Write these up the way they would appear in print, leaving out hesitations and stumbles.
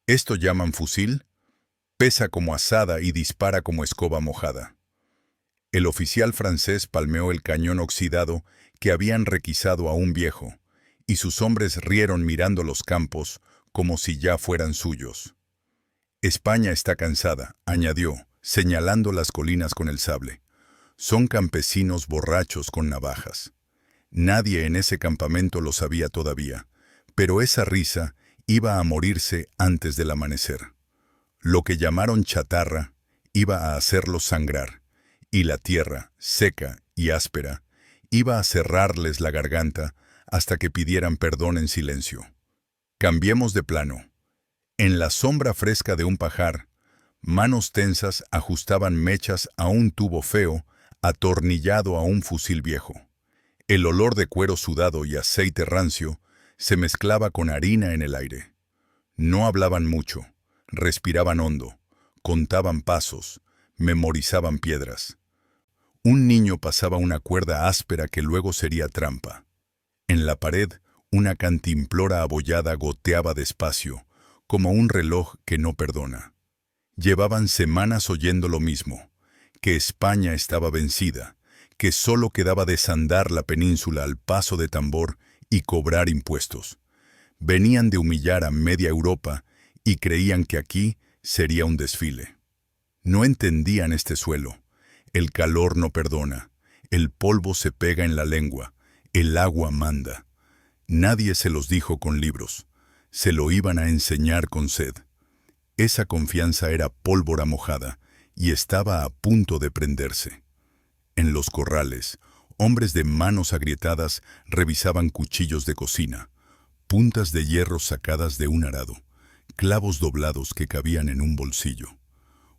Esto llaman fusil, pesa como azada y dispara como escoba mojada. El oficial francés palmeó el cañón oxidado que habían requisado a un viejo, y sus hombres rieron mirando los campos como si ya fueran suyos. España está cansada, añadió, señalando las colinas con el sable. Son campesinos borrachos con navajas. Nadie en ese campamento lo sabía todavía, pero esa risa iba a morirse antes del amanecer. Lo que llamaron chatarra iba a hacerlos sangrar, y la tierra, seca y áspera, iba a cerrarles la garganta hasta que pidieran perdón en silencio. Cambiemos de plano. En la sombra fresca de un pajar, manos tensas ajustaban mechas a un tubo feo atornillado a un fusil viejo. El olor de cuero sudado y aceite rancio se mezclaba con harina en el aire. No hablaban mucho, respiraban hondo, contaban pasos, memorizaban piedras. Un niño pasaba una cuerda áspera que luego sería trampa. En la pared, una cantimplora abollada goteaba despacio, como un reloj que no perdona. Llevaban semanas oyendo lo mismo, que España estaba vencida, que solo quedaba desandar la península al paso de tambor y cobrar impuestos. Venían de humillar a media Europa y creían que aquí sería un desfile. No entendían este suelo. El calor no perdona, el polvo se pega en la lengua, el agua manda. Nadie se los dijo con libros, se lo iban a enseñar con sed. Esa confianza era pólvora mojada y estaba a punto de prenderse. En los corrales, hombres de manos agrietadas revisaban cuchillos de cocina, puntas de hierro sacadas de un arado, clavos doblados que cabían en un bolsillo.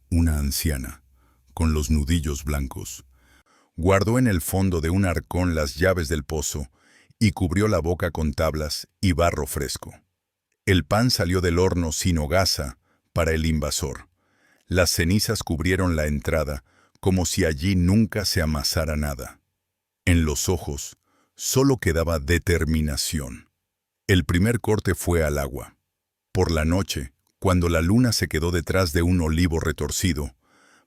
Una anciana, con los nudillos blancos, guardó en el fondo de un arcón las llaves del pozo y cubrió la boca con tablas y barro fresco. El pan salió del horno sin hogaza para el invasor. Las cenizas cubrieron la entrada como si allí nunca se amasara nada. En los ojos solo quedaba determinación. El primer corte fue al agua. Por la noche, cuando la luna se quedó detrás de un olivo retorcido,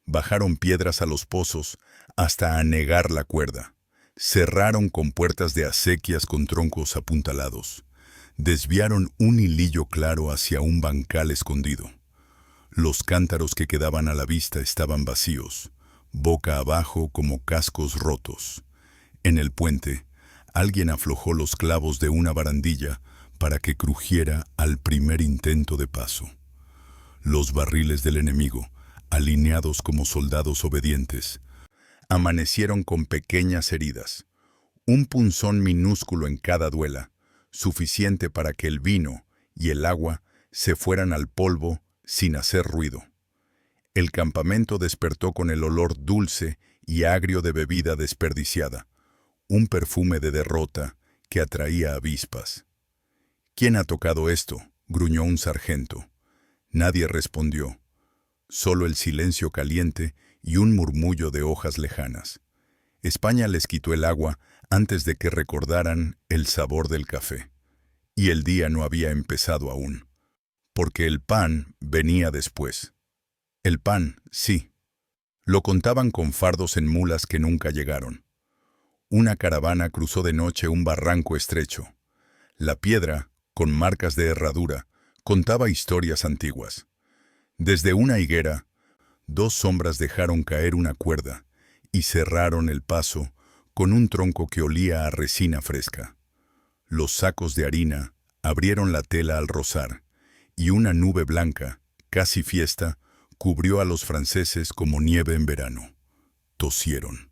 bajaron piedras a los pozos hasta anegar la cuerda. Cerraron con puertas de acequias con troncos apuntalados. Desviaron un hilillo claro hacia un bancal escondido. Los cántaros que quedaban a la vista estaban vacíos, boca abajo como cascos rotos. En el puente, alguien aflojó los clavos de una barandilla para que crujiera al primer intento de paso. Los barriles del enemigo, alineados como soldados obedientes, amanecieron con pequeñas heridas, un punzón minúsculo en cada duela, suficiente para que el vino y el agua se fueran al polvo sin hacer ruido. El campamento despertó con el olor dulce y agrio de bebida desperdiciada, un perfume de derrota que atraía avispas. «¿Quién ha tocado esto?», gruñó un sargento. Nadie respondió, solo el silencio caliente y un murmullo de hojas lejanas. España les quitó el agua antes de que recordaran el sabor del café. Y el día no había empezado aún, porque el pan venía después. El pan, sí. Lo contaban con fardos en mulas que nunca llegaron. Una caravana cruzó de noche un barranco estrecho. La piedra, con marcas de herradura, contaba historias antiguas. Desde una higuera, dos sombras dejaron caer una cuerda y cerraron el paso con un tronco que olía a resina fresca. Los sacos de harina abrieron la tela al rozar, y una nube blanca, casi fiesta, cubrió a los franceses como nieve en verano. Tosieron.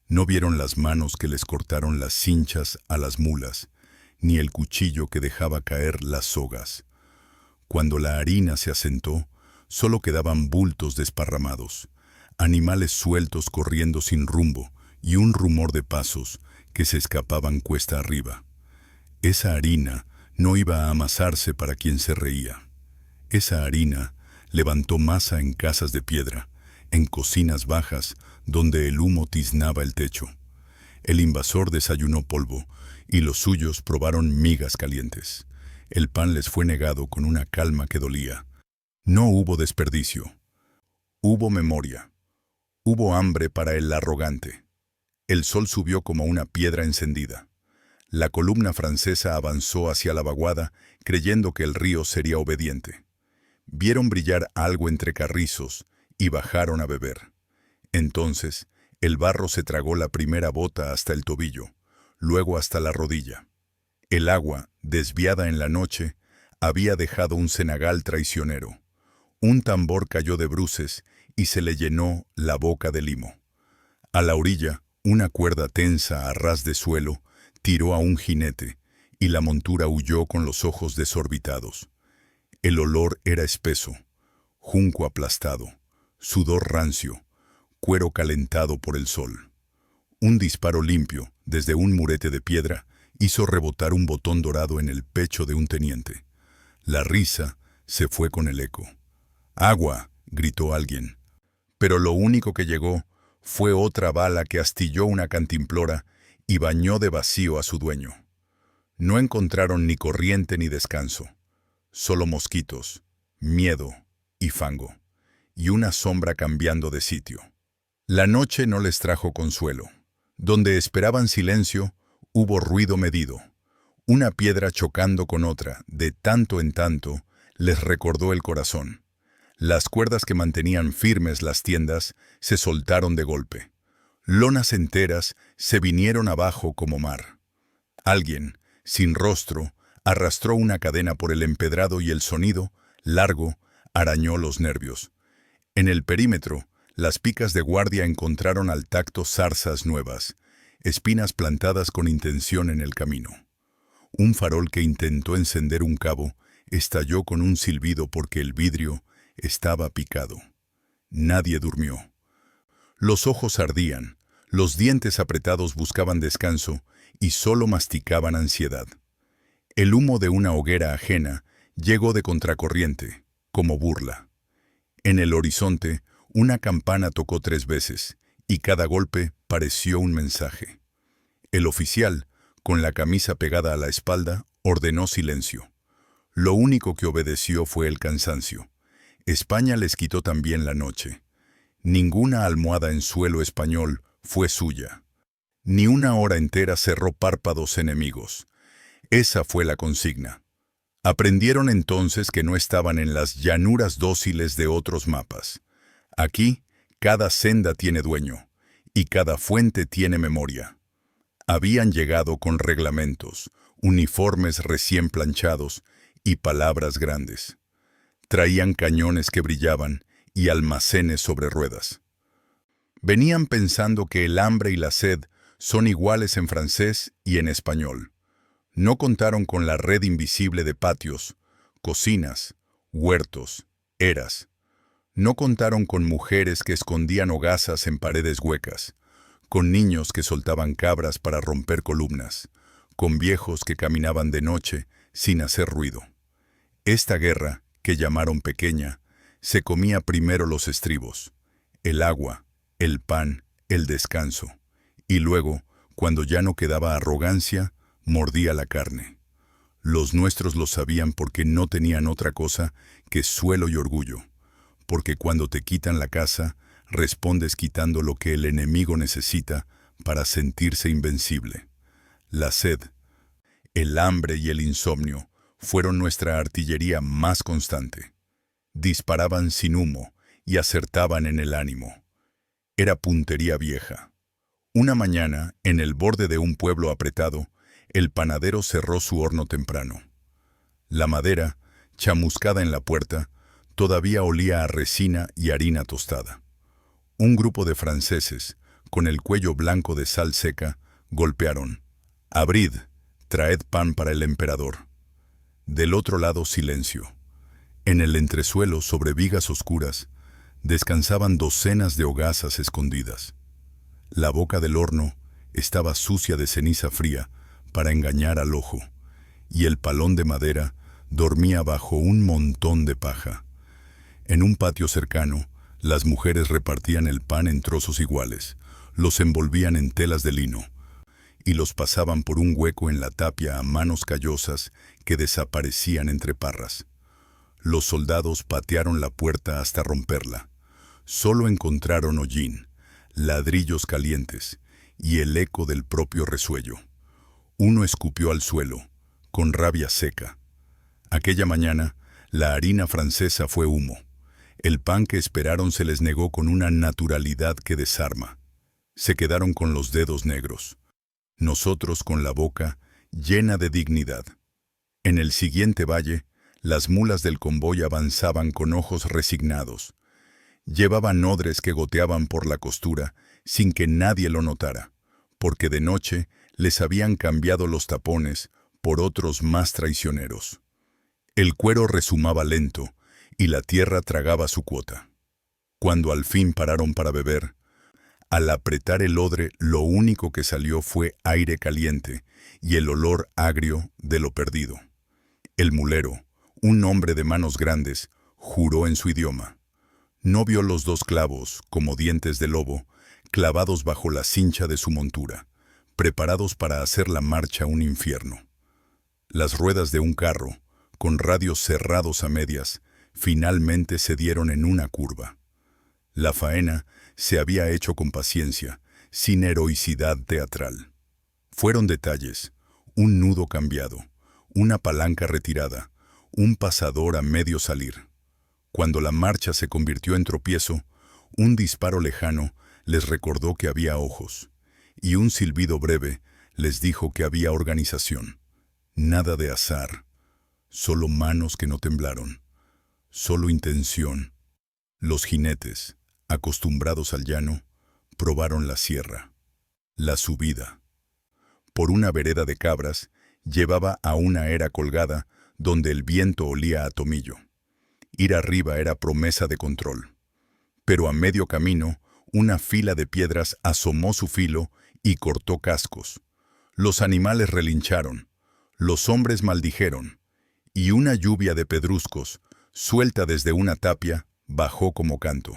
No vieron las manos que les cortaron las cinchas a las mulas, ni el cuchillo que dejaba caer las sogas. Cuando la harina se asentó, solo quedaban bultos desparramados, animales sueltos corriendo sin rumbo y un rumor de pasos que se escapaban cuesta arriba. Esa harina no iba a amasarse para quien se reía. Esa harina levantó masa en casas de piedra, en cocinas bajas donde el humo tiznaba el techo. El invasor desayunó polvo y los suyos probaron migas calientes. El pan les fue negado con una calma que dolía, No hubo desperdicio. Hubo memoria. Hubo hambre para el arrogante. El sol subió como una piedra encendida. La columna francesa avanzó hacia la vaguada, creyendo que el río sería obediente. Vieron brillar algo entre carrizos y bajaron a beber. Entonces, el barro se tragó la primera bota hasta el tobillo, luego hasta la rodilla. El agua, desviada en la noche, había dejado un cenagal traicionero. Un tambor cayó de bruces y se le llenó la boca de limo. A la orilla, una cuerda tensa a ras de suelo tiró a un jinete y la montura huyó con los ojos desorbitados. El olor era espeso, junco aplastado, sudor rancio, cuero calentado por el sol. Un disparo limpio, desde un murete de piedra, hizo rebotar un botón dorado en el pecho de un teniente. La risa se fue con el eco. «¡Agua!», gritó alguien. Pero lo único que llegó fue otra bala que astilló una cantimplora y bañó de vacío a su dueño. No encontraron ni corriente ni descanso, solo mosquitos, miedo y fango, y una sombra cambiando de sitio. La noche no les trajo consuelo. Donde esperaban silencio, hubo ruido medido. Una piedra chocando con otra, de tanto en tanto, les recordó el corazón. Las cuerdas que mantenían firmes las tiendas se soltaron de golpe. Lonas enteras se vinieron abajo como mar. Alguien, sin rostro, arrastró una cadena por el empedrado y el sonido, largo, arañó los nervios. En el perímetro, las picas de guardia encontraron al tacto zarzas nuevas, espinas plantadas con intención en el camino. Un farol que intentó encender un cabo estalló con un silbido porque el vidrio estaba picado. Nadie durmió. Los ojos ardían, los dientes apretados buscaban descanso y solo masticaban ansiedad. El humo de una hoguera ajena llegó de contracorriente, como burla. En el horizonte, una campana tocó 3 veces, y cada golpe pareció un mensaje. El oficial, con la camisa pegada a la espalda, ordenó silencio. Lo único que obedeció fue el cansancio. España les quitó también la noche. Ninguna almohada en suelo español fue suya. Ni una hora entera cerró párpados enemigos. Esa fue la consigna. Aprendieron entonces que no estaban en las llanuras dóciles de otros mapas. Aquí, cada senda tiene dueño, y cada fuente tiene memoria. Habían llegado con reglamentos, uniformes recién planchados y palabras grandes. Traían cañones que brillaban y almacenes sobre ruedas. Venían pensando que el hambre y la sed son iguales en francés y en español. No contaron con la red invisible de patios, cocinas, huertos, eras. No contaron con mujeres que escondían hogazas en paredes huecas, con niños que soltaban cabras para romper columnas, con viejos que caminaban de noche sin hacer ruido. Esta guerra, que llamaron pequeña, se comía primero los estribos, el agua, el pan, el descanso, y luego, cuando ya no quedaba arrogancia, mordía la carne. Los nuestros lo sabían porque no tenían otra cosa que suelo y orgullo, porque cuando te quitan la casa, respondes quitando lo que el enemigo necesita para sentirse invencible. La sed, el hambre y el insomnio fueron nuestra artillería más constante. Disparaban sin humo y acertaban en el ánimo. Era puntería vieja. Una mañana, en el borde de un pueblo apretado, el panadero cerró su horno temprano. La madera, chamuscada en la puerta, todavía olía a resina y harina tostada. Un grupo de franceses, con el cuello blanco de sal seca, golpearon. «Abrid, traed pan para el emperador». Del otro lado, silencio. En el entresuelo, sobre vigas oscuras, descansaban docenas de hogazas escondidas. La boca del horno estaba sucia de ceniza fría para engañar al ojo, y el palón de madera dormía bajo un montón de paja. En un patio cercano, las mujeres repartían el pan en trozos iguales, los envolvían en telas de lino, y los pasaban por un hueco en la tapia a manos callosas que desaparecían entre parras. Los soldados patearon la puerta hasta romperla. Solo encontraron hollín, ladrillos calientes y el eco del propio resuello. Uno escupió al suelo, con rabia seca. Aquella mañana, la harina francesa fue humo. El pan que esperaron se les negó con una naturalidad que desarma. Se quedaron con los dedos negros. Nosotros con la boca llena de dignidad. En el siguiente valle, las mulas del convoy avanzaban con ojos resignados. Llevaban odres que goteaban por la costura sin que nadie lo notara, porque de noche les habían cambiado los tapones por otros más traicioneros. El cuero rezumaba lento y la tierra tragaba su cuota. Cuando al fin pararon para beber, al apretar el odre lo único que salió fue aire caliente y el olor agrio de lo perdido. El mulero, un hombre de manos grandes, juró en su idioma. No vio los dos clavos, como dientes de lobo, clavados bajo la cincha de su montura, preparados para hacer la marcha a un infierno. Las ruedas de un carro, con radios cerrados a medias, finalmente se dieron en una curva. La faena se había hecho con paciencia, sin heroicidad teatral. Fueron detalles, un nudo cambiado, una palanca retirada, un pasador a medio salir. Cuando la marcha se convirtió en tropiezo, un disparo lejano les recordó que había ojos, y un silbido breve les dijo que había organización. Nada de azar, solo manos que no temblaron, solo intención. Los jinetes, acostumbrados al llano, probaron la sierra, la subida. Por una vereda de cabras, llevaba a una era colgada donde el viento olía a tomillo. Ir arriba era promesa de control. Pero a medio camino, una fila de piedras asomó su filo y cortó cascos. Los animales relincharon, los hombres maldijeron, y una lluvia de pedruscos, suelta desde una tapia, bajó como canto.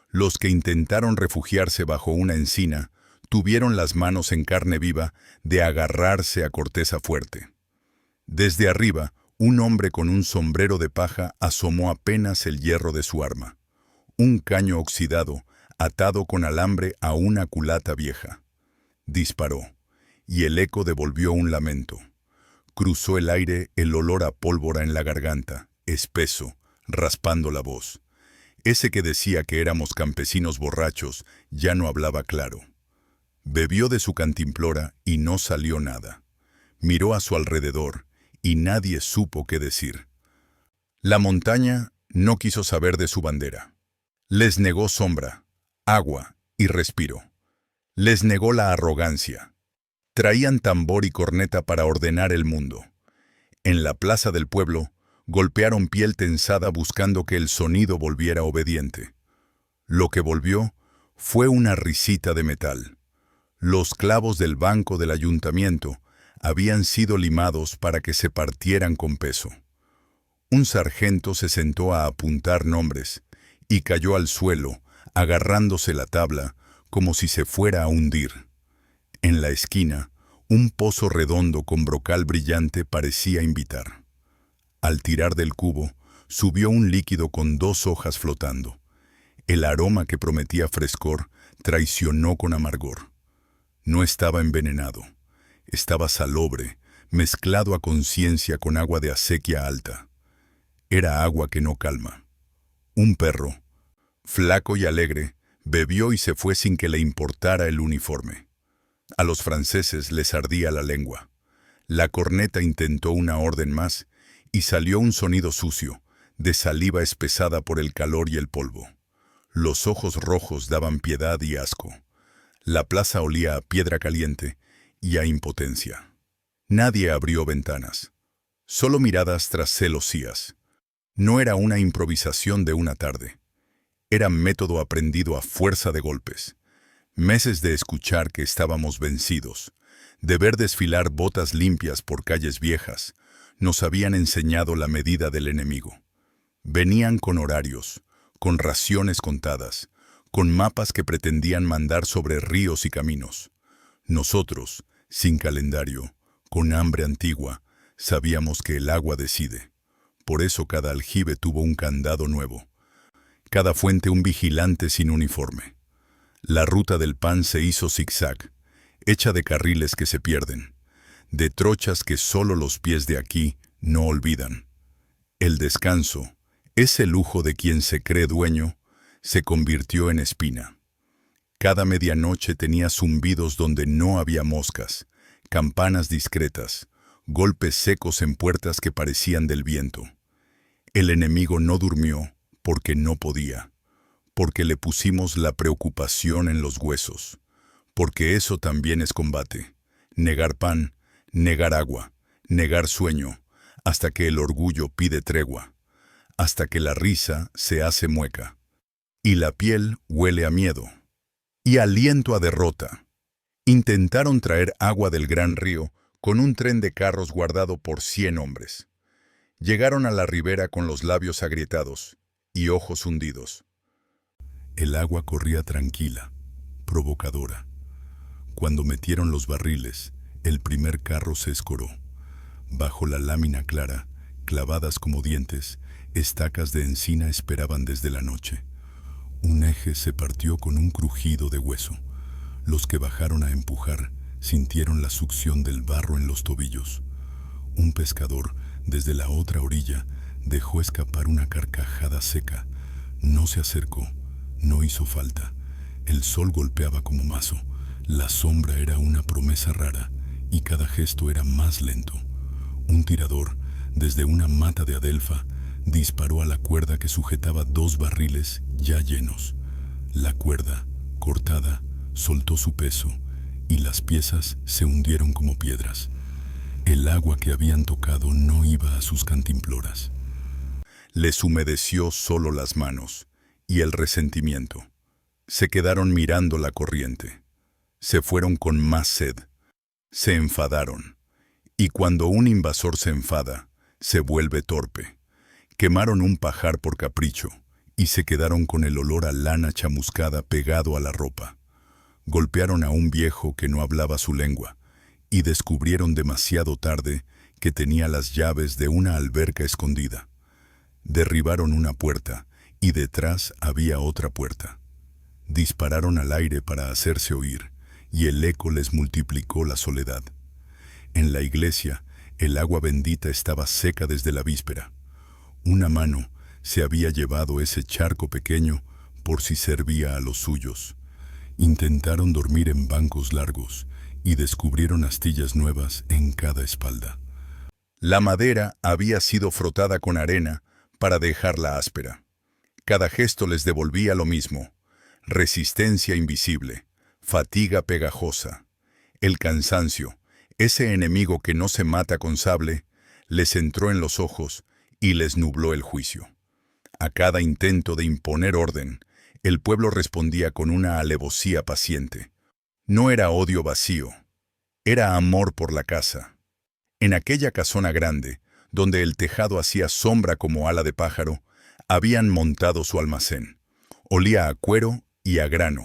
Los que intentaron refugiarse bajo una encina tuvieron las manos en carne viva de agarrarse a corteza fuerte. Desde arriba, un hombre con un sombrero de paja asomó apenas el hierro de su arma. Un caño oxidado, atado con alambre a una culata vieja. Disparó, y el eco devolvió un lamento. Cruzó el aire el olor a pólvora en la garganta, espeso, raspando la voz. Ese que decía que éramos campesinos borrachos ya no hablaba claro. Bebió de su cantimplora y no salió nada. Miró a su alrededor y nadie supo qué decir. La montaña no quiso saber de su bandera. Les negó sombra, agua y respiro. Les negó la arrogancia. Traían tambor y corneta para ordenar el mundo. En la plaza del pueblo, golpearon piel tensada buscando que el sonido volviera obediente. Lo que volvió fue una risita de metal. Los clavos del banco del ayuntamiento habían sido limados para que se partieran con peso. Un sargento se sentó a apuntar nombres y cayó al suelo, agarrándose la tabla como si se fuera a hundir. En la esquina, un pozo redondo con brocal brillante parecía invitar. Al tirar del cubo, subió un líquido con 2 hojas flotando. El aroma que prometía frescor traicionó con amargor. No estaba envenenado. Estaba salobre, mezclado a conciencia con agua de acequia alta. Era agua que no calma. Un perro, flaco y alegre, bebió y se fue sin que le importara el uniforme. A los franceses les ardía la lengua. La corneta intentó una orden más y salió un sonido sucio, de saliva espesada por el calor y el polvo. Los ojos rojos daban piedad y asco. La plaza olía a piedra caliente y a impotencia. Nadie abrió ventanas. Solo miradas tras celosías. No era una improvisación de una tarde. Era método aprendido a fuerza de golpes. Meses de escuchar que estábamos vencidos, de ver desfilar botas limpias por calles viejas, nos habían enseñado la medida del enemigo. Venían con horarios, con raciones contadas, con mapas que pretendían mandar sobre ríos y caminos. Nosotros, sin calendario, con hambre antigua, sabíamos que el agua decide. Por eso cada aljibe tuvo un candado nuevo, cada fuente un vigilante sin uniforme. La ruta del pan se hizo zigzag, hecha de carriles que se pierden, de trochas que solo los pies de aquí no olvidan. El descanso, ese lujo de quien se cree dueño, se convirtió en espina. Cada medianoche tenía zumbidos donde no había moscas, campanas discretas, golpes secos en puertas que parecían del viento. El enemigo no durmió porque no podía, porque le pusimos la preocupación en los huesos, porque eso también es combate, negar pan, negar agua, negar sueño, hasta que el orgullo pide tregua, hasta que la risa se hace mueca, y la piel huele a miedo, y aliento a derrota. Intentaron traer agua del gran río con un tren de carros guardado por 100 hombres. Llegaron a la ribera con los labios agrietados y ojos hundidos. El agua corría tranquila, provocadora. Cuando metieron los barriles, el primer carro se escoró. Bajo la lámina clara, clavadas como dientes, estacas de encina esperaban desde la noche. Un eje se partió con un crujido de hueso. Los que bajaron a empujar sintieron la succión del barro en los tobillos. Un pescador, desde la otra orilla, dejó escapar una carcajada seca. No se acercó, no hizo falta. El sol golpeaba como mazo. La sombra era una promesa rara y cada gesto era más lento. Un tirador, desde una mata de adelfa, disparó a la cuerda que sujetaba 2 barriles ya llenos. La cuerda, cortada, soltó su peso y las piezas se hundieron como piedras. El agua que habían tocado no iba a sus cantimploras. Les humedeció solo las manos y el resentimiento. Se quedaron mirando la corriente. Se fueron con más sed. Se enfadaron. Y cuando un invasor se enfada, se vuelve torpe. Quemaron un pajar por capricho y se quedaron con el olor a lana chamuscada pegado a la ropa. Golpearon a un viejo que no hablaba su lengua y descubrieron demasiado tarde que tenía las llaves de una alberca escondida. Derribaron una puerta y detrás había otra puerta. Dispararon al aire para hacerse oír y el eco les multiplicó la soledad. En la iglesia, el agua bendita estaba seca desde la víspera. Una mano se había llevado ese charco pequeño por si servía a los suyos. Intentaron dormir en bancos largos y descubrieron astillas nuevas en cada espalda. La madera había sido frotada con arena para dejarla áspera. Cada gesto les devolvía lo mismo: resistencia invisible, fatiga pegajosa. El cansancio, ese enemigo que no se mata con sable, les entró en los ojos y les nubló el juicio. A cada intento de imponer orden, el pueblo respondía con una alevosía paciente. No era odio vacío, era amor por la casa. En aquella casona grande, donde el tejado hacía sombra como ala de pájaro, habían montado su almacén. Olía a cuero y a grano.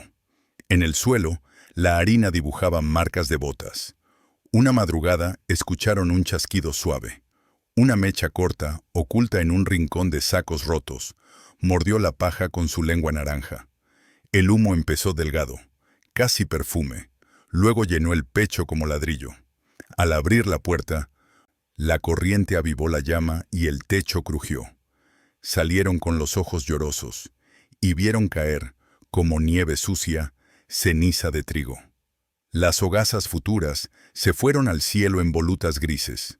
En el suelo, la harina dibujaba marcas de botas. Una madrugada escucharon un chasquido suave. Una mecha corta, oculta en un rincón de sacos rotos, mordió la paja con su lengua naranja. El humo empezó delgado, casi perfume, luego llenó el pecho como ladrillo. Al abrir la puerta, la corriente avivó la llama y el techo crujió. Salieron con los ojos llorosos y vieron caer, como nieve sucia, ceniza de trigo. Las hogazas futuras se fueron al cielo en volutas grises.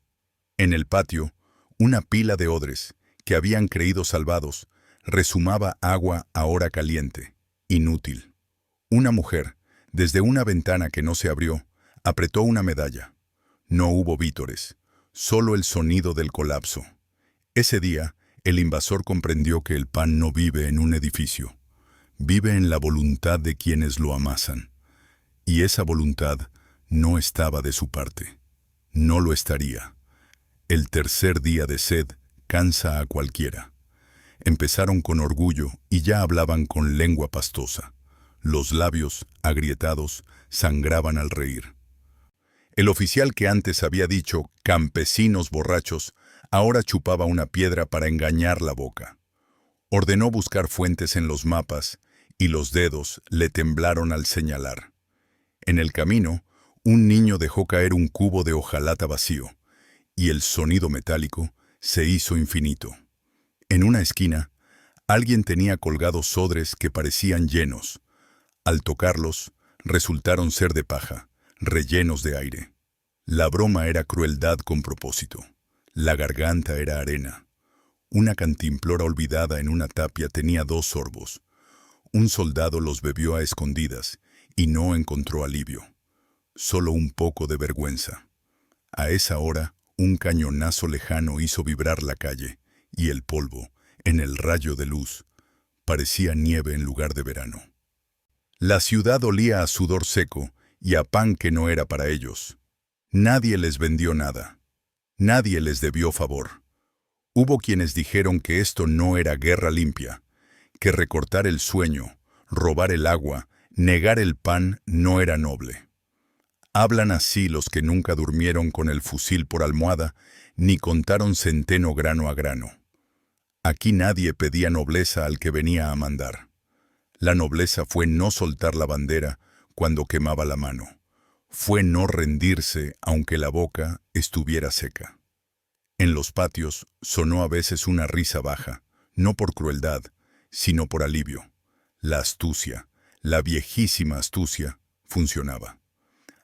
En el patio, una pila de odres, que habían creído salvados, resumaba agua ahora caliente, inútil. Una mujer, desde una ventana que no se abrió, apretó una medalla. No hubo vítores, solo el sonido del colapso. Ese día, el invasor comprendió que el pan no vive en un edificio, vive en la voluntad de quienes lo amasan. Y esa voluntad no estaba de su parte. No lo estaría. El tercer día de sed cansa a cualquiera. Empezaron con orgullo y ya hablaban con lengua pastosa. Los labios, agrietados, sangraban al reír. El oficial que antes había dicho «campesinos borrachos» Ahora chupaba una piedra para engañar la boca. Ordenó buscar fuentes en los mapas, y los dedos le temblaron al señalar. En el camino, un niño dejó caer un cubo de hojalata vacío, y el sonido metálico se hizo infinito. En una esquina, alguien tenía colgados sodres que parecían llenos. Al tocarlos, resultaron ser de paja, rellenos de aire. La broma era crueldad con propósito. La garganta era arena. Una cantimplora olvidada en una tapia tenía 2 sorbos. Un soldado los bebió a escondidas y no encontró alivio. Solo un poco de vergüenza. A esa hora, un cañonazo lejano hizo vibrar la calle, y el polvo, en el rayo de luz, parecía nieve en lugar de verano. La ciudad olía a sudor seco y a pan que no era para ellos. Nadie les vendió nada. Nadie les debió favor. Hubo quienes dijeron que esto no era guerra limpia, que recortar el sueño, robar el agua, negar el pan no era noble. Hablan así los que nunca durmieron con el fusil por almohada, ni contaron centeno grano a grano. Aquí nadie pedía nobleza al que venía a mandar. La nobleza fue no soltar la bandera cuando quemaba la mano. Fue no rendirse aunque la boca estuviera seca. En los patios sonó a veces una risa baja, no por crueldad, sino por alivio. La astucia, la viejísima astucia, funcionaba.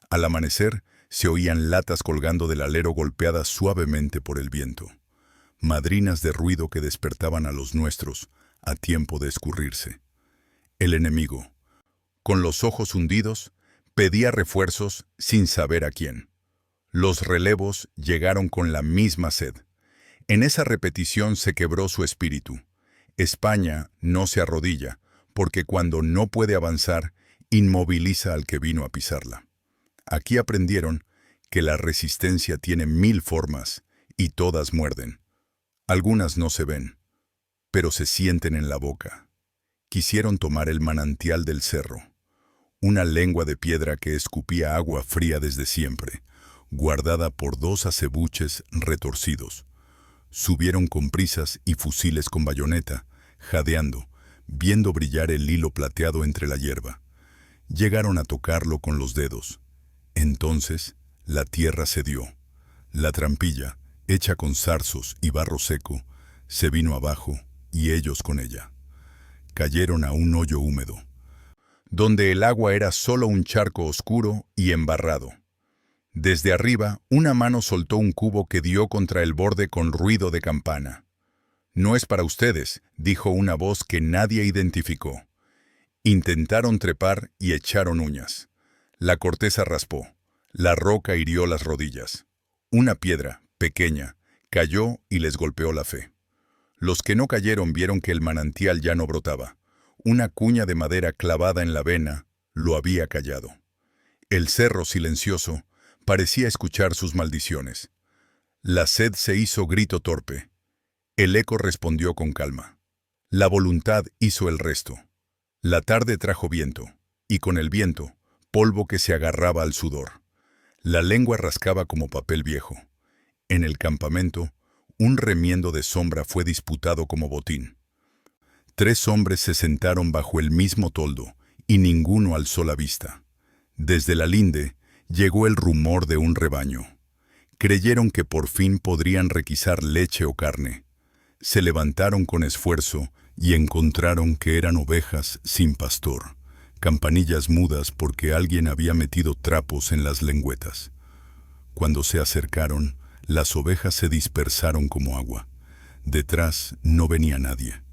Al amanecer, se oían latas colgando del alero golpeadas suavemente por el viento. Madrinas de ruido que despertaban a los nuestros, a tiempo de escurrirse. El enemigo, con los ojos hundidos, pedía refuerzos sin saber a quién. Los relevos llegaron con la misma sed. En esa repetición se quebró su espíritu. España no se arrodilla, porque cuando no puede avanzar, inmoviliza al que vino a pisarla. Aquí aprendieron que la resistencia tiene 1000 formas, y todas muerden. Algunas no se ven, pero se sienten en la boca. Quisieron tomar el manantial del cerro, una lengua de piedra que escupía agua fría desde siempre, guardada por 2 acebuches retorcidos. Subieron con prisas y fusiles con bayoneta, jadeando, viendo brillar el hilo plateado entre la hierba. Llegaron a tocarlo con los dedos. Entonces, la tierra cedió. La trampilla, hecha con zarzos y barro seco, se vino abajo y ellos con ella. Cayeron a un hoyo húmedo, donde el agua era solo un charco oscuro y embarrado. Desde arriba, una mano soltó un cubo que dio contra el borde con ruido de campana. «No es para ustedes», dijo una voz que nadie identificó. Intentaron trepar y echaron uñas. La corteza raspó. La roca hirió las rodillas. Una piedra, pequeña, cayó y les golpeó la fe. Los que no cayeron vieron que el manantial ya no brotaba. Una cuña de madera clavada en la vena lo había callado. El cerro silencioso parecía escuchar sus maldiciones. La sed se hizo grito torpe. El eco respondió con calma. La voluntad hizo el resto. La tarde trajo viento, y con el viento, polvo que se agarraba al sudor. La lengua rascaba como papel viejo. En el campamento, un remiendo de sombra fue disputado como botín. 3 hombres se sentaron bajo el mismo toldo, y ninguno alzó la vista. Desde la linde, llegó el rumor de un rebaño. Creyeron que por fin podrían requisar leche o carne. Se levantaron con esfuerzo y encontraron que eran ovejas sin pastor, campanillas mudas porque alguien había metido trapos en las lengüetas. Cuando se acercaron, las ovejas se dispersaron como agua. Detrás no venía nadie.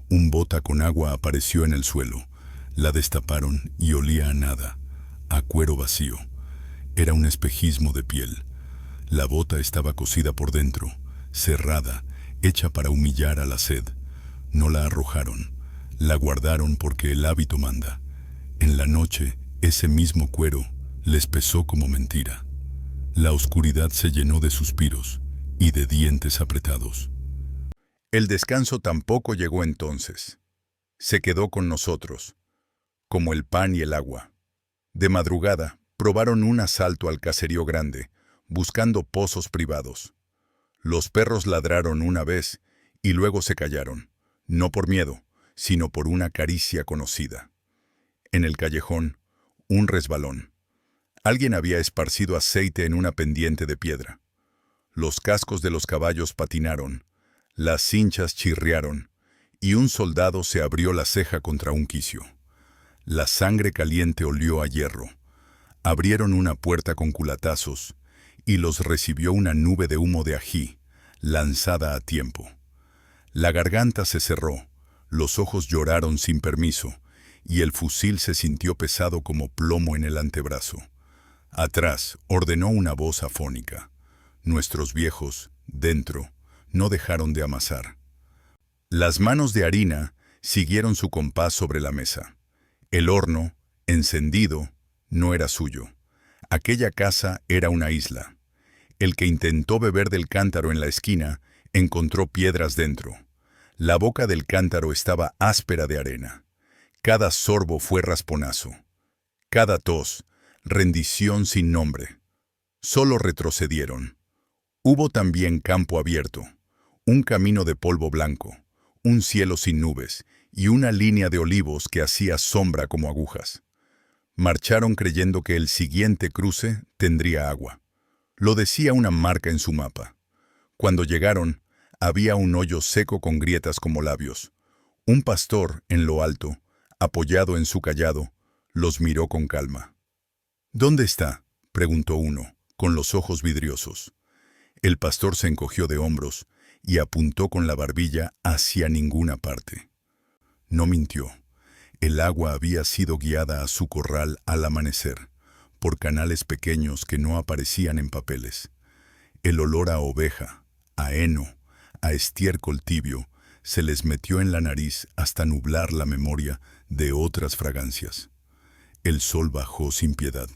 Un bota con agua apareció en el suelo. La destaparon y olía a nada, a cuero vacío. Era un espejismo de piel. La bota estaba cosida por dentro, cerrada, hecha para humillar a la sed. No la arrojaron, la guardaron porque el hábito manda. En la noche, ese mismo cuero les pesó como mentira. La oscuridad se llenó de suspiros y de dientes apretados. El descanso tampoco llegó entonces. Se quedó con nosotros, como el pan y el agua. De madrugada, probaron un asalto al caserío grande, buscando pozos privados. Los perros ladraron una vez y luego se callaron, no por miedo, sino por una caricia conocida. En el callejón, un resbalón. Alguien había esparcido aceite en una pendiente de piedra. Los cascos de los caballos patinaron, las cinchas chirriaron, y un soldado se abrió la ceja contra un quicio. La sangre caliente olió a hierro. Abrieron una puerta con culatazos, y los recibió una nube de humo de ají, lanzada a tiempo. La garganta se cerró, los ojos lloraron sin permiso, y el fusil se sintió pesado como plomo en el antebrazo. Atrás ordenó una voz afónica. Nuestros viejos, dentro, no dejaron de amasar. Las manos de harina siguieron su compás sobre la mesa. El horno, encendido, no era suyo. Aquella casa era una isla. El que intentó beber del cántaro en la esquina encontró piedras dentro. La boca del cántaro estaba áspera de arena. Cada sorbo fue rasponazo. Cada tos, rendición sin nombre. Solo retrocedieron. Hubo también campo abierto, un camino de polvo blanco, un cielo sin nubes y una línea de olivos que hacía sombra como agujas. Marcharon creyendo que el siguiente cruce tendría agua. Lo decía una marca en su mapa. Cuando llegaron, había un hoyo seco con grietas como labios. Un pastor, en lo alto, apoyado en su cayado, los miró con calma. «¿Dónde está?», preguntó uno, con los ojos vidriosos. El pastor se encogió de hombros y apuntó con la barbilla hacia ninguna parte. No mintió. El agua había sido guiada a su corral al amanecer, por canales pequeños que no aparecían en papeles. El olor a oveja, a heno, a estiércol tibio, se les metió en la nariz hasta nublar la memoria de otras fragancias. El sol bajó sin piedad.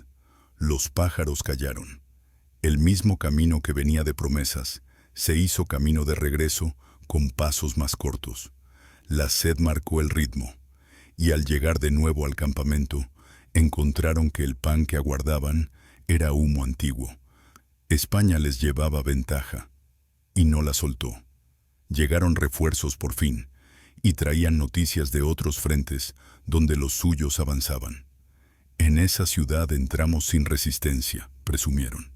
Los pájaros callaron. El mismo camino que venía de promesas se hizo camino de regreso con pasos más cortos. La sed marcó el ritmo, y al llegar de nuevo al campamento, encontraron que el pan que aguardaban era humo antiguo. España les llevaba ventaja, y no la soltó. Llegaron refuerzos por fin, y traían noticias de otros frentes donde los suyos avanzaban. En esa ciudad entramos sin resistencia, presumieron.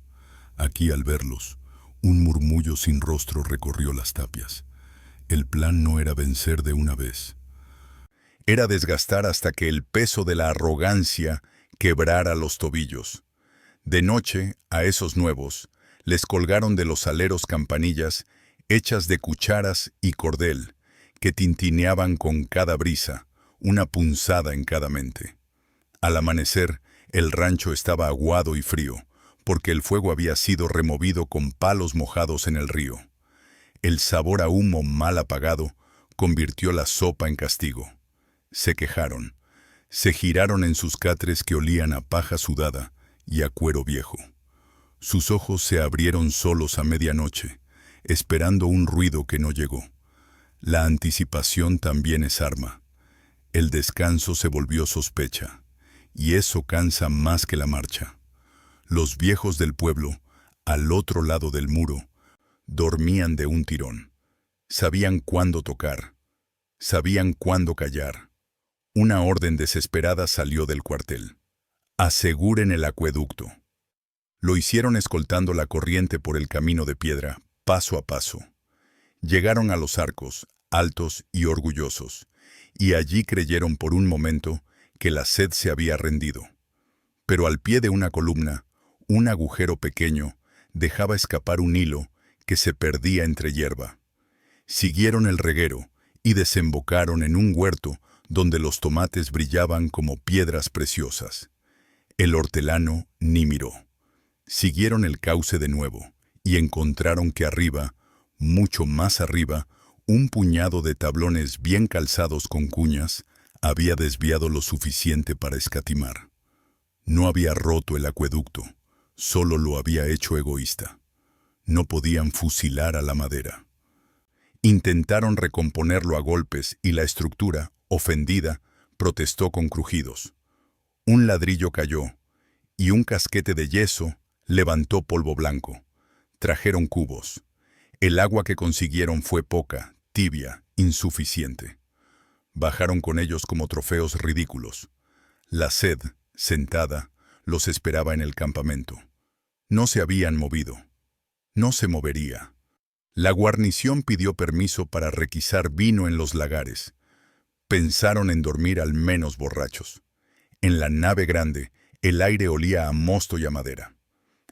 Aquí, al verlos, un murmullo sin rostro recorrió las tapias. El plan no era vencer de una vez. Era desgastar hasta que el peso de la arrogancia quebrara los tobillos. De noche, a esos nuevos, les colgaron de los aleros campanillas hechas de cucharas y cordel, que tintineaban con cada brisa, una punzada en cada mente. Al amanecer, el rancho estaba aguado y frío, porque el fuego había sido removido con palos mojados en el río. El sabor a humo mal apagado convirtió la sopa en castigo. Se quejaron, se giraron en sus catres que olían a paja sudada y a cuero viejo. Sus ojos se abrieron solos a medianoche, esperando un ruido que no llegó. La anticipación también es arma. El descanso se volvió sospecha, y eso cansa más que la marcha. Los viejos del pueblo, al otro lado del muro, dormían de un tirón. Sabían cuándo tocar, sabían cuándo callar. Una orden desesperada salió del cuartel. Aseguren el acueducto. Lo hicieron escoltando la corriente por el camino de piedra, paso a paso. Llegaron a los arcos, altos y orgullosos, y allí creyeron por un momento que la sed se había rendido. Pero al pie de una columna, un agujero pequeño dejaba escapar un hilo que se perdía entre hierba. Siguieron el reguero y desembocaron en un huerto donde los tomates brillaban como piedras preciosas. El hortelano ni miró. Siguieron el cauce de nuevo y encontraron que arriba, mucho más arriba, un puñado de tablones bien calzados con cuñas había desviado lo suficiente para escatimar. No había roto el acueducto, solo lo había hecho egoísta. No podían fusilar a la madera. Intentaron recomponerlo a golpes y la estructura, ofendida, protestó con crujidos. Un ladrillo cayó y un casquete de yeso levantó polvo blanco. Trajeron cubos. El agua que consiguieron fue poca, tibia, insuficiente. Bajaron con ellos como trofeos ridículos. La sed, sentada, los esperaba en el campamento. No se habían movido. No se movería. La guarnición pidió permiso para requisar vino en los lagares. Pensaron en dormir al menos borrachos. En la nave grande, el aire olía a mosto y a madera.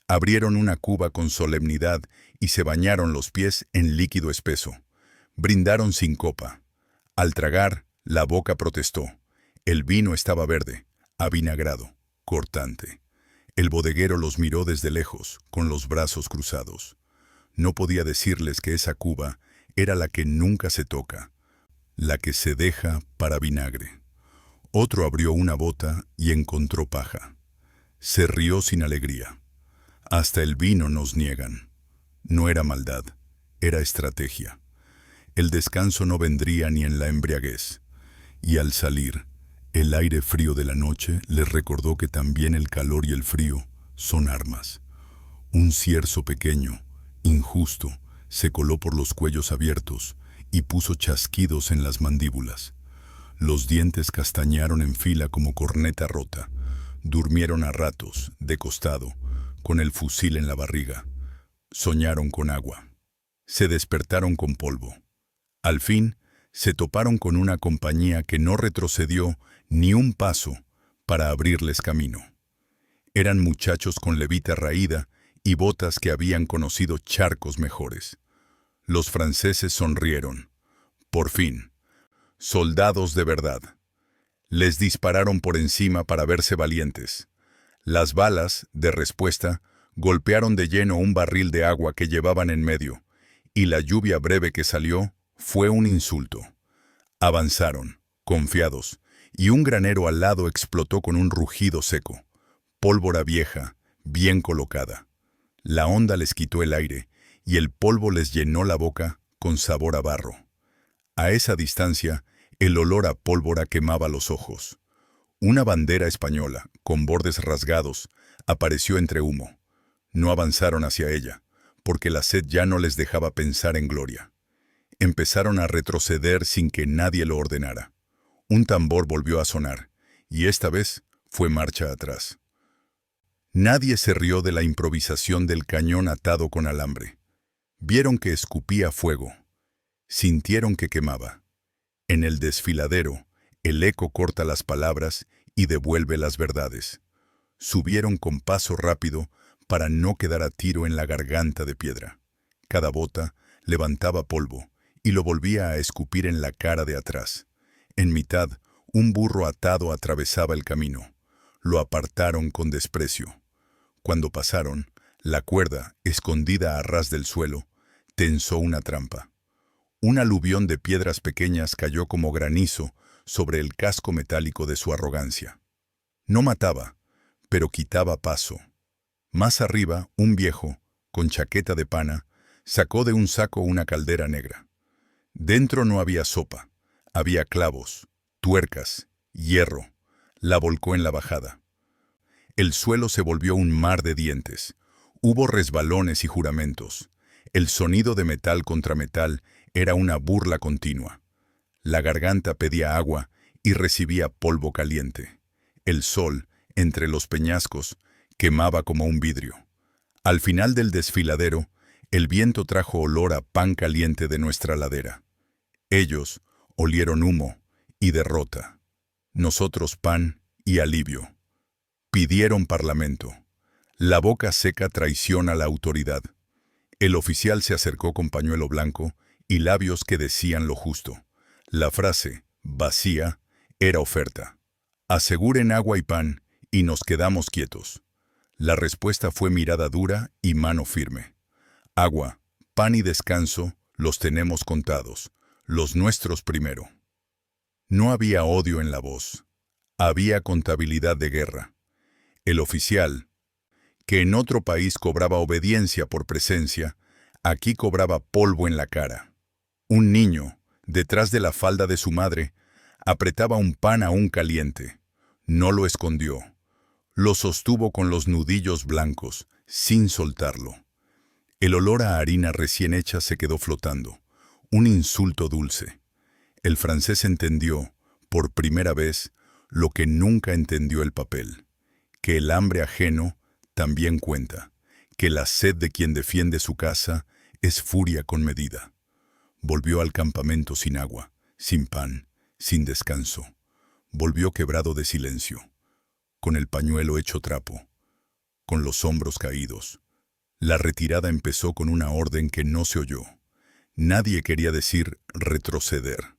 Abrieron una cuba con solemnidad y se bañaron los pies en líquido espeso. Brindaron sin copa. Al tragar, la boca protestó. El vino estaba verde, avinagrado, cortante. El bodeguero los miró desde lejos, con los brazos cruzados. No podía decirles que esa cuba era la que nunca se toca, la que se deja para vinagre. Otro abrió una bota y encontró paja. Se rió sin alegría. Hasta el vino nos niegan. No era maldad, era estrategia. El descanso no vendría ni en la embriaguez. Y al salir, el aire frío de la noche les recordó que también el calor y el frío son armas. Un cierzo pequeño, injusto, se coló por los cuellos abiertos y puso chasquidos en las mandíbulas. Los dientes castañaron en fila como corneta rota. Durmieron a ratos, de costado, con el fusil en la barriga. Soñaron con agua. Se despertaron con polvo. Al fin, se toparon con una compañía que no retrocedió ni un paso para abrirles camino. Eran muchachos con levita raída y botas que habían conocido charcos mejores. Los franceses sonrieron. Por fin, soldados de verdad. Les dispararon por encima para verse valientes. Las balas, de respuesta, golpearon de lleno un barril de agua que llevaban en medio, y la lluvia breve que salió fue un insulto. Avanzaron, confiados, y un granero al lado explotó con un rugido seco. Pólvora vieja, bien colocada. La onda les quitó el aire, y el polvo les llenó la boca con sabor a barro. A esa distancia, el olor a pólvora quemaba los ojos. Una bandera española, con bordes rasgados, apareció entre humo. No avanzaron hacia ella, porque la sed ya no les dejaba pensar en gloria. Empezaron a retroceder sin que nadie lo ordenara. Un tambor volvió a sonar, y esta vez fue marcha atrás. Nadie se rió de la improvisación del cañón atado con alambre. Vieron que escupía fuego. Sintieron que quemaba. En el desfiladero, el eco corta las palabras y devuelve las verdades. Subieron con paso rápido para no quedar a tiro en la garganta de piedra. Cada bota levantaba polvo y lo volvía a escupir en la cara de atrás. En mitad, un burro atado atravesaba el camino. Lo apartaron con desprecio. Cuando pasaron, la cuerda, escondida a ras del suelo, tensó una trampa. Un aluvión de piedras pequeñas cayó como granizo sobre el casco metálico de su arrogancia. No mataba, pero quitaba paso. Más arriba, un viejo, con chaqueta de pana, sacó de un saco una caldera negra. Dentro no había sopa, había clavos, tuercas, hierro. La volcó en la bajada. El suelo se volvió un mar de dientes. Hubo resbalones y juramentos. El sonido de metal contra metal era una burla continua. La garganta pedía agua y recibía polvo caliente. El sol, entre los peñascos, quemaba como un vidrio. Al final del desfiladero, el viento trajo olor a pan caliente de nuestra ladera. Ellos olieron humo y derrota. Nosotros pan y alivio. Pidieron parlamento. La boca seca traiciona la autoridad. El oficial se acercó con pañuelo blanco y labios que decían lo justo. La frase, vacía, era oferta. Aseguren agua y pan, y nos quedamos quietos. La respuesta fue mirada dura y mano firme. Agua, pan y descanso, los tenemos contados, los nuestros primero. No había odio en la voz. Había contabilidad de guerra. El oficial, que en otro país cobraba obediencia por presencia, aquí cobraba polvo en la cara. Un niño, detrás de la falda de su madre, apretaba un pan aún caliente. No lo escondió. Lo sostuvo con los nudillos blancos, sin soltarlo. El olor a harina recién hecha se quedó flotando, un insulto dulce. El francés entendió, por primera vez, lo que nunca entendió el papel, que el hambre ajeno también cuenta, que la sed de quien defiende su casa es furia con medida. Volvió al campamento sin agua, sin pan, sin descanso. Volvió quebrado de silencio, con el pañuelo hecho trapo, con los hombros caídos. La retirada empezó con una orden que no se oyó. Nadie quería decir retroceder.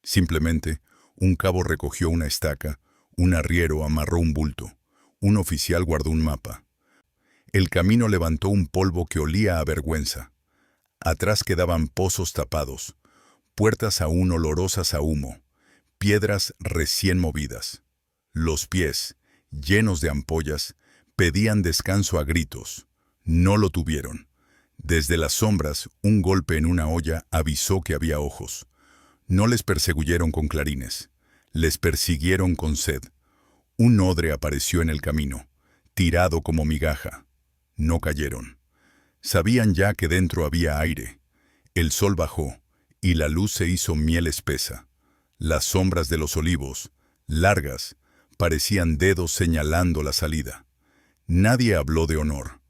Simplemente, un cabo recogió una estaca, un arriero amarró un bulto, un oficial guardó un mapa. El camino levantó un polvo que olía a vergüenza. Atrás quedaban pozos tapados, puertas aún olorosas a humo, piedras recién movidas. Los pies, llenos de ampollas, pedían descanso a gritos. No lo tuvieron. Desde las sombras, un golpe en una olla avisó que había ojos. No les perseguyeron con clarines, les persiguieron con sed. Un odre apareció en el camino, tirado como migaja. No cayeron. Sabían ya que dentro había aire. El sol bajó, y la luz se hizo miel espesa. Las sombras de los olivos, largas, parecían dedos señalando la salida. Nadie habló de honor.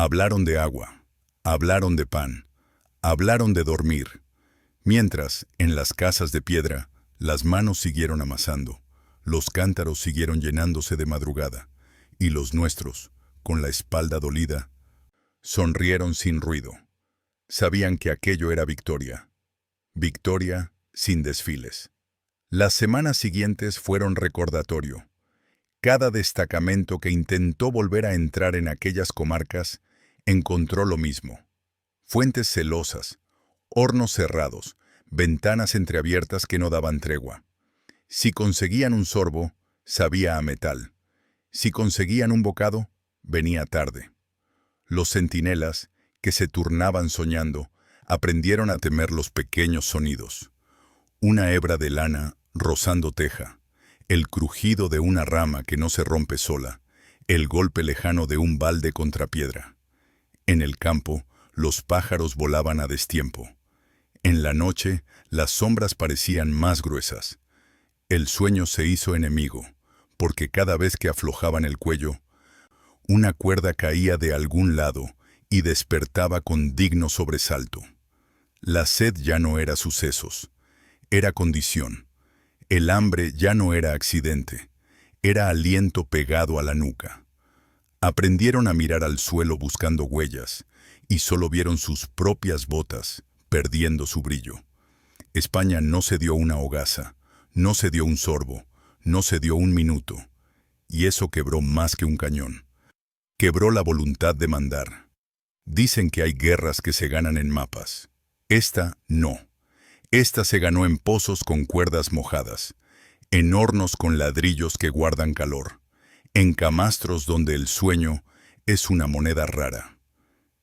Hablaron de agua, hablaron de pan, hablaron de dormir. Mientras, en las casas de piedra, las manos siguieron amasando, los cántaros siguieron llenándose de madrugada, y los nuestros, con la espalda dolida, sonrieron sin ruido. Sabían que aquello era victoria. Victoria sin desfiles. Las semanas siguientes fueron recordatorio. Cada destacamento que intentó volver a entrar en aquellas comarcas encontró lo mismo. Fuentes celosas, hornos cerrados, ventanas entreabiertas que no daban tregua. Si conseguían un sorbo, sabía a metal. Si conseguían un bocado, venía tarde. Los centinelas, que se turnaban soñando, aprendieron a temer los pequeños sonidos. Una hebra de lana rozando teja, el crujido de una rama que no se rompe sola, el golpe lejano de un balde contra piedra. En el campo, los pájaros volaban a destiempo. En la noche, las sombras parecían más gruesas. El sueño se hizo enemigo, porque cada vez que aflojaban el cuello, una cuerda caía de algún lado y despertaba con digno sobresalto. La sed ya no era sucesos, era condición. El hambre ya no era accidente, era aliento pegado a la nuca. Aprendieron a mirar al suelo buscando huellas, y solo vieron sus propias botas, perdiendo su brillo. España no se dio una hogaza, no se dio un sorbo, no se dio un minuto, y eso quebró más que un cañón. Quebró la voluntad de mandar. Dicen que hay guerras que se ganan en mapas. Esta no. Esta se ganó en pozos con cuerdas mojadas, en hornos con ladrillos que guardan calor, en camastros donde el sueño es una moneda rara.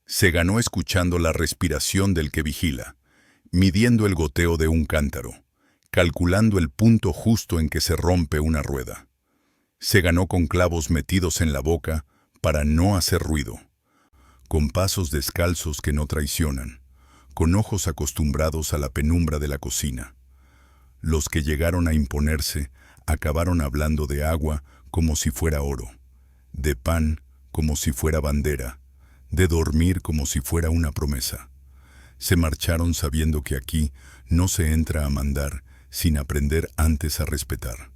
Se ganó escuchando la respiración del que vigila, midiendo el goteo de un cántaro, calculando el punto justo en que se rompe una rueda. Se ganó con clavos metidos en la boca para no hacer ruido, con pasos descalzos que no traicionan, con ojos acostumbrados a la penumbra de la cocina. Los que llegaron a imponerse acabaron hablando de agua como si fuera oro, de pan como si fuera bandera, de dormir como si fuera una promesa. Se marcharon sabiendo que aquí no se entra a mandar sin aprender antes a respetar.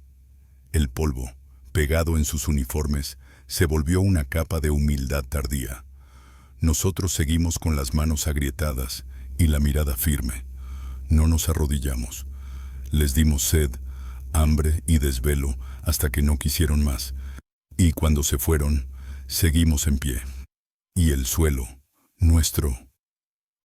El polvo, pegado en sus uniformes, se volvió una capa de humildad tardía. Nosotros seguimos con las manos agrietadas y la mirada firme. No nos arrodillamos. Les dimos sed, hambre y desvelo hasta que no quisieron más. Y cuando se fueron, seguimos en pie. Y el suelo, nuestro,